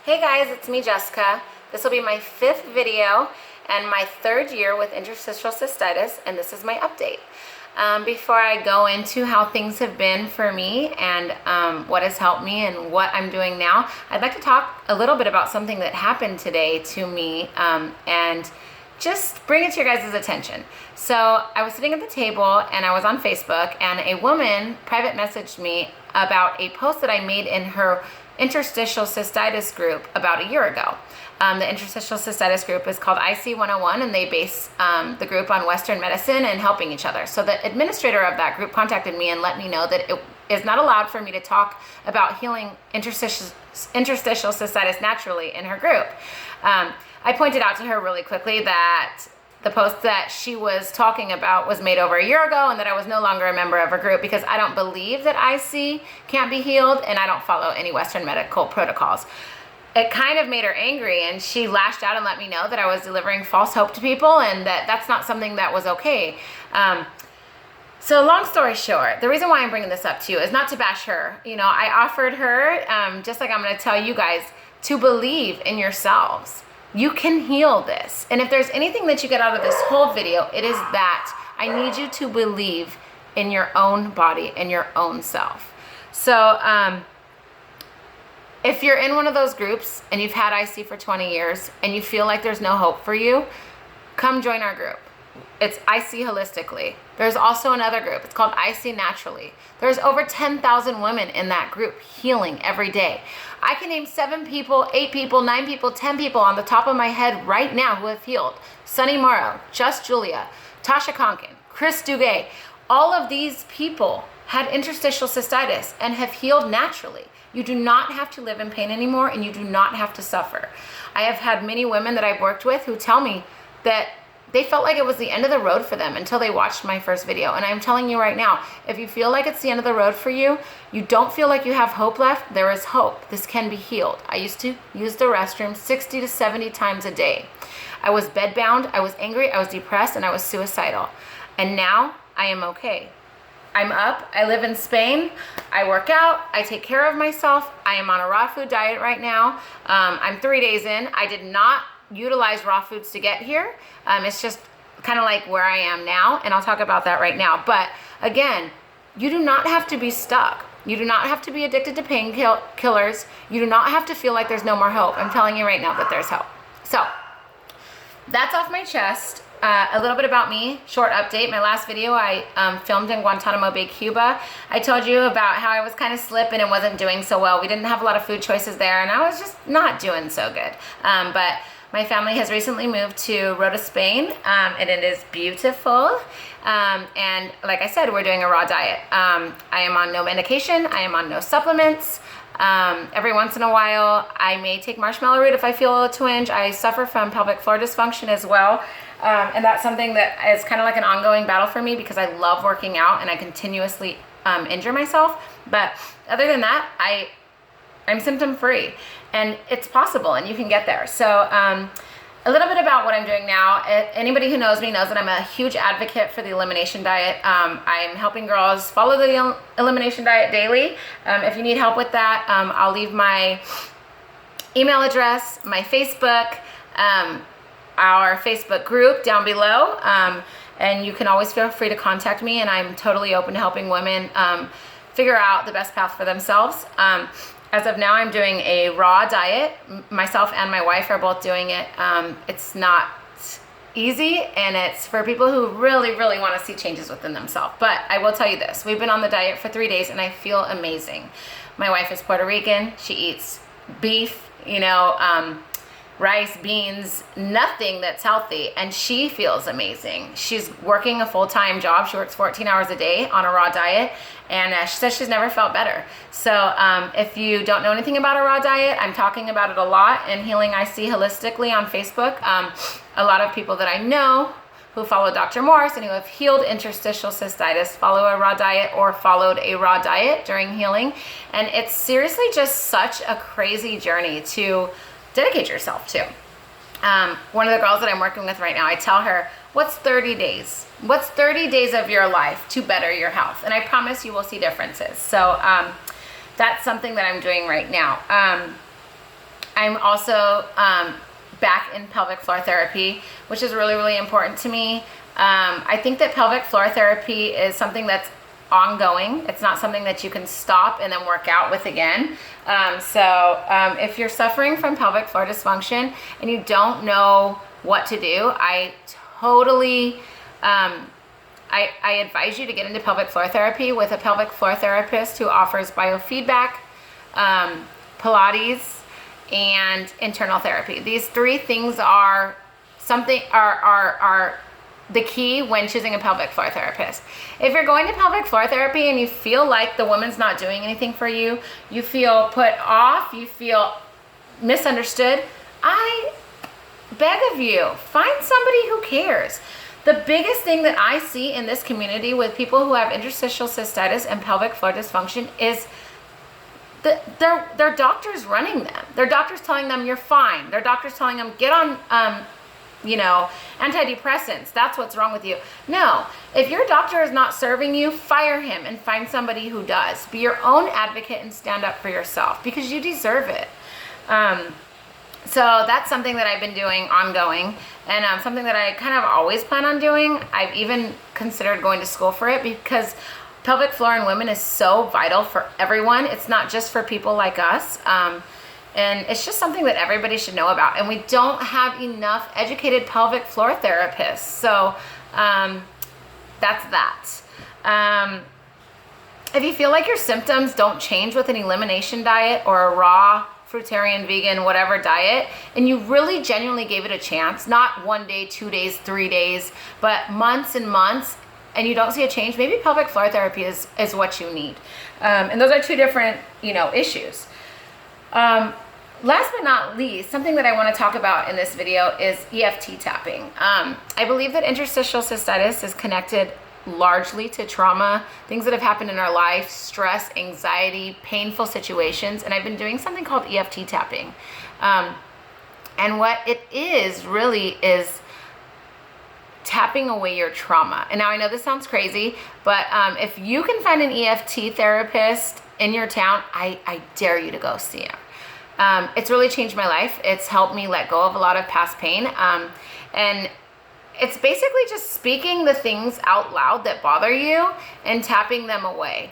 Hey guys, it's me, Jessica. This will be my 5th video and my 3rd year with interstitial cystitis, and this is my update. Before I go into how things have been for me and what has helped me and what I'm doing now, I'd like to talk a little bit about something that happened today to me and just bring it to your guys' attention. So I was sitting at the table and I was on Facebook, and a woman private messaged me about a post that I made in her interstitial cystitis group about a year ago. The interstitial cystitis group is called IC 101, and they base the group on Western medicine and helping each other. So the administrator of that group contacted me and let me know that it is not allowed for me to talk about healing interstitial cystitis naturally in her group. I pointed out to her really quickly that the post that she was talking about was made over a year ago and that I was no longer a member of her group because I don't believe that IC can't be healed and I don't follow any Western medical protocols. It kind of made her angry, and she lashed out and let me know that I was delivering false hope to people and that that's not something that was okay. So long story short, the reason why I'm bringing this up to you is not to bash her. You know, I offered her, just like I'm going to tell you guys, to believe in yourselves. You can heal this. And if there's anything that you get out of this whole video, it is that I need you to believe in your own body and your own self. So if you're in one of those groups and you've had IC for 20 years and you feel like there's no hope for you, come join our group. It's IC Holistically. There's also another group. It's called IC Naturally. There's over 10,000 women in that group healing every day. I can name 7 people, 8 people, 9 people, 10 people on the top of my head right now who have healed. Sunny Morrow, Just Julia, Tasha Conkin, Chris Duguay. All of these people had interstitial cystitis and have healed naturally. You do not have to live in pain anymore, and you do not have to suffer. I have had many women that I've worked with who tell me that they felt like it was the end of the road for them until they watched my first video. And I'm telling you right now, if you feel like it's the end of the road for you, you don't feel like you have hope left, there is hope. This can be healed. I used to use the restroom 60 to 70 times a day. I was bedbound, I was angry, I was depressed, and I was suicidal. And now I am okay. I'm up, I live in Spain, I work out, I take care of myself. I am on a raw food diet right now. I'm 3 days in. I did not utilize raw foods to get here. It's just kind of like where I am now, and I'll talk about that right now. But again, you do not have to be stuck. You do not have to be addicted to painkillers. You do not have to feel like there's no more hope. I'm telling you right now that there's hope. So that's off my chest. A little bit about me, short update. My last video I filmed in Guantanamo Bay, Cuba. I told you about how I was kind of slipping and wasn't doing so well. We didn't have a lot of food choices there, and I was just not doing so good. But my family has recently moved to Rota, Spain, and it is beautiful. And like I said, we're doing a raw diet. I am on no medication. I am on no supplements. Every once in a while, I may take marshmallow root if I feel a twinge. I suffer from pelvic floor dysfunction as well. And that's something that is kind of like an ongoing battle for me because I love working out and I continuously injure myself. But other than that, I'm symptom free, and it's possible, and you can get there. So a little bit about what I'm doing now. Anybody who knows me knows that I'm a huge advocate for the elimination diet. I'm helping girls follow the elimination diet daily. If you need help with that, I'll leave my email address, my Facebook, our Facebook group down below, and you can always feel free to contact me, and I'm totally open to helping women figure out the best path for themselves. As of now, I'm doing a raw diet. Myself and my wife are both doing it. It's not easy, and it's for people who really, really want to see changes within themselves. But I will tell you this, we've been on the diet for 3 days, and I feel amazing. My wife is Puerto Rican. She eats beef, rice, beans, nothing that's healthy, and she feels amazing. She's working a full-time job. She works 14 hours a day on a raw diet, and she says she's never felt better. So if you don't know anything about a raw diet, I'm talking about it a lot in Healing IC Holistically on Facebook. A lot of people that I know who follow Dr. Morse and who have healed interstitial cystitis follow a raw diet or followed a raw diet during healing. And it's seriously just such a crazy journey to dedicate yourself to. One of the girls that I'm working with right now, I tell her, what's 30 days? What's 30 days of your life to better your health? And I promise you will see differences. So that's something that I'm doing right now. I'm also back in pelvic floor therapy, which is really, really important to me. I think that pelvic floor therapy is something that's ongoing. It's not something that you can stop and then work out with again. If you're suffering from pelvic floor dysfunction and you don't know what to do, I totally, I advise you to get into pelvic floor therapy with a pelvic floor therapist who offers biofeedback, Pilates, and internal therapy. These three things are the key when choosing a pelvic floor therapist. If you're going to pelvic floor therapy and you feel like the woman's not doing anything for you, you feel put off, you feel misunderstood, I beg of you, find somebody who cares. The biggest thing that I see in this community with people who have interstitial cystitis and pelvic floor dysfunction is their doctors running them. Their doctors telling them you're fine. Their doctors telling them get on antidepressants. That's what's wrong with you. No, if your doctor is not serving you, fire him and find somebody who does. Be your own advocate and stand up for yourself because you deserve it. So that's something that I've been doing ongoing, and something that I kind of always plan on doing. I've even considered going to school for it because pelvic floor in women is so vital for everyone. It's not just for people like us. And it's just something that everybody should know about. And we don't have enough educated pelvic floor therapists. So that's that. If you feel like your symptoms don't change with an elimination diet or a raw, fruitarian, vegan, whatever diet, and you really genuinely gave it a chance, not 1 day, 2 days, 3 days, but months and months, and you don't see a change, maybe pelvic floor therapy is what you need. And those are two different, issues. Last but not least, something that I want to talk about in this video is EFT tapping. I believe that interstitial cystitis is connected largely to trauma, things that have happened in our life, stress, anxiety, painful situations, and I've been doing something called EFT tapping. And what it is really is tapping away your trauma. And now I know this sounds crazy, but if you can find an EFT therapist in your town, I dare you to go see him. It's really changed my life. It's helped me let go of a lot of past pain. And it's basically just speaking the things out loud that bother you and tapping them away.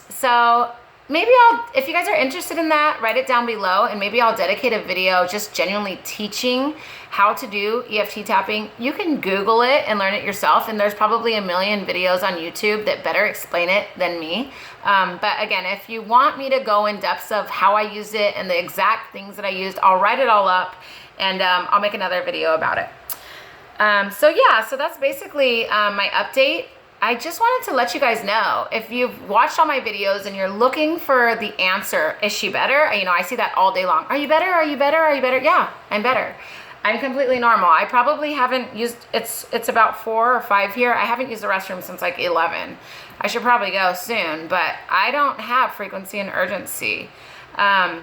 So maybe if you guys are interested in that, write it down below, and maybe I'll dedicate a video just genuinely teaching how to do EFT tapping. You can Google it and learn it yourself, and there's probably a million videos on YouTube that better explain it than me. But again, if you want me to go in depths of how I used it and the exact things that I used, I'll write it all up, and I'll make another video about it. So that's basically my update. I just wanted to let you guys know, if you've watched all my videos and you're looking for the answer, is she better? I see that all day long. Are you better? Are you better? Are you better? Yeah, I'm better. I'm completely normal. I probably haven't used, it's about 4 or 5 here. I haven't used the restroom since like 11. I should probably go soon, but I don't have frequency and urgency. Other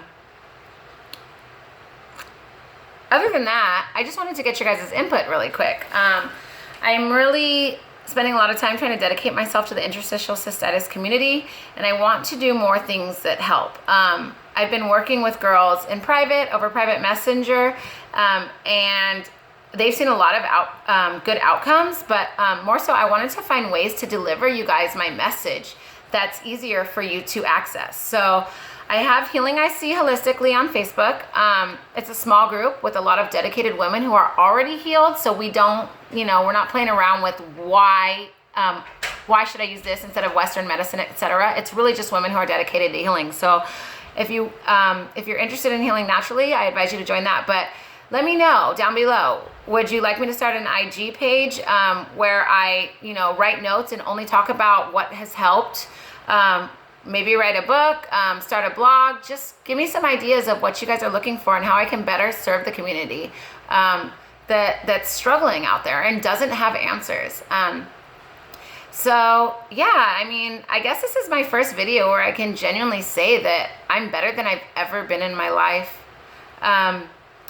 than that, I just wanted to get your guys' input really quick. I'm really spending a lot of time trying to dedicate myself to the interstitial cystitis community, and I want to do more things that help. I've been working with girls in private, over private messenger, and they've seen a lot of good outcomes, but more so I wanted to find ways to deliver you guys my message that's easier for you to access. So I have Healing I See Holistically on Facebook. It's a small group with a lot of dedicated women who are already healed, so we don't, we're not playing around with why should I use this instead of Western medicine, etc. It's really just women who are dedicated to healing. So if you're interested in healing naturally, I advise you to join that. But let me know down below. Would you like me to start an IG page where I, write notes and only talk about what has helped? Maybe write a book, start a blog. Just give me some ideas of what you guys are looking for and how I can better serve the community that's struggling out there and doesn't have answers. So yeah, I guess this is my first video where I can genuinely say that I'm better than I've ever been in my life.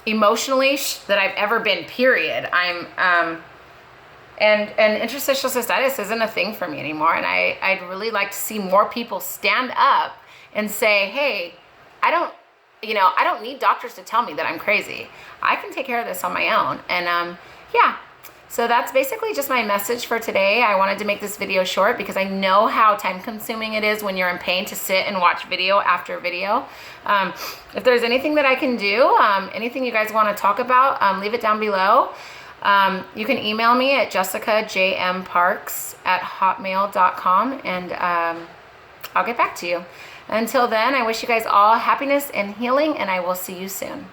Emotionally, that I've ever been, period. And interstitial cystitis isn't a thing for me anymore. And I'd really like to see more people stand up and say, hey, I you know, I don't need doctors to tell me that I'm crazy. I can take care of this on my own. And yeah, so that's basically just my message for today. I wanted to make this video short because I know how time consuming it is when you're in pain to sit and watch video after video. If there's anything that I can do, anything you guys want to talk about, leave it down below. You can email me at jessicajmparks@hotmail.com, and I'll get back to you. Until then, I wish you guys all happiness and healing, and I will see you soon.